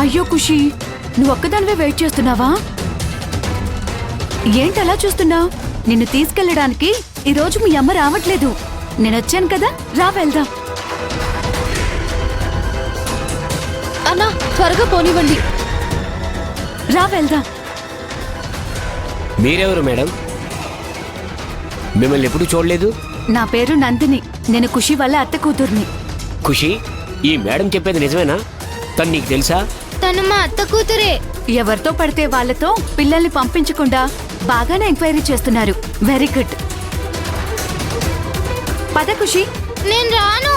అయ్యో ఖుషి, నువ్వు ఒక్కదానివే వెయిట్ చేస్తున్నావా? ఏంటలా చూస్తున్నావు? నిన్ను తీసుకెళ్ళడానికి ఈరోజు మీ అమ్మ రావట్లేదు. నేనొచ్చాను కదా, రా వెళ్దాం. అన్నా త్వరగా పోనివ్వండి. రా వెళ్దాం. మీరెవరు మేడం? మిమ్మల్ని ఎప్పుడు చూడలేదు. నా పేరు నందిని. నేను ఖుషి వాళ్ళ అత్త కూతుర్ని. ఖుషి, ఈ మేడం చెప్పేది నిజమేనా? తను నీకు తెలుసా? తను మా అత్త కూతురే. ఎవరితో పడితే వాళ్ళతో పిల్లల్ని పంపించకుండా బాగానే ఎంక్వైరీ చేస్తున్నారు. Very good. పద ఖుషి. నేను రాను,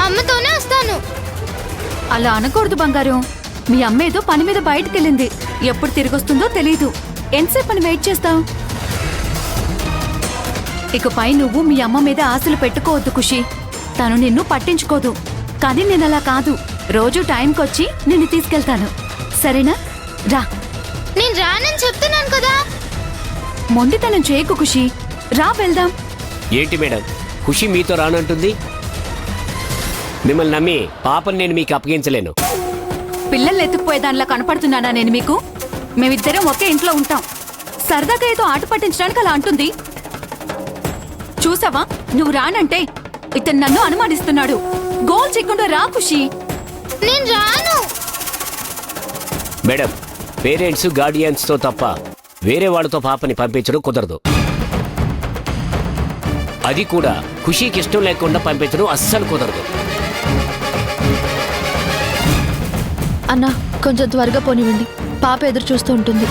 అమ్మతోనే వస్తాను. అలా అనకూడదు బంగారం. మీ అమ్మ ఏదో పని మీద బయటకెళ్ళింది. ఎప్పుడు తిరిగొస్తుందో తెలీదు. ఎంతసేపు అని వెయిట్ చేస్తావు? ఇకపై నువ్వు మీ అమ్మ మీద ఆశలు పెట్టుకోవద్దు ఖుషి. తను నిన్ను పట్టించుకోదు. కానీ నేనలా కాదు. రోజు టైంకొచ్చి నిన్ను తీసుకెళ్తాను. సరేనా? రా. నేను రానని చెప్తున్నాను కదా. మొండితనం చేయకు ఖుషి. రా వెళ్దాం. ఏంటి మేడం, ఖుషి మీతో రానంటుంది? మిమ్మల్ని నమ్మి పాపని నేను మీకు అప్పగించలేను. పిల్లల్ని ఎత్తుకుపోయేదానిలా కనపడుతున్నానా నేను మీకు? మేమిద్దరం ఒకే ఇంట్లో ఉంటాం. సరదాగా ఏదో ఆట పట్టించడానికి అలా అంటుంది. చూసావా, నువ్వు రానంటే ఇతను నన్ను అనుమానిస్తున్నాడు. గోల్ చేయకుండా రా ఖుషి. నేను రాను. మేడం, పేరెంట్స్ గార్డియన్స్ తో తప్ప వేరే వాళ్ళతో పాపని పంపించడం కుదరదు. అది కూడా ఖుషీకి ఇష్టం లేకుండా పంపించడం అస్సలు కుదరదు. అన్నా కొంచెం త్వరగా పోనివ్వండి, పాప ఎదురు చూస్తూ ఉంటుంది.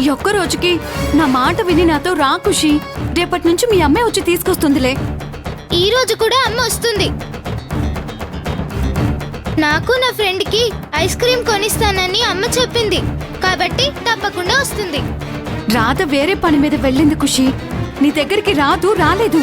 ఈ ఒక్క రోజుకి నా మాట విని నాతో రా ఖుషి. రేపటి నుంచి మీ అమ్మే వచ్చి తీసుకొస్తుందిలే. ఈ రోజు కూడా అమ్మ వస్తుంది. నాకు నా ఫ్రెండ్ కి ఐస్ క్రీమ్ కొనిస్తానని అమ్మ చెప్పింది, కాబట్టి తప్పకుండా వస్తుంది. రాధ వేరే పని మీద వెళ్ళింది ఖుషి. నీ దగ్గరికి రాలేదు.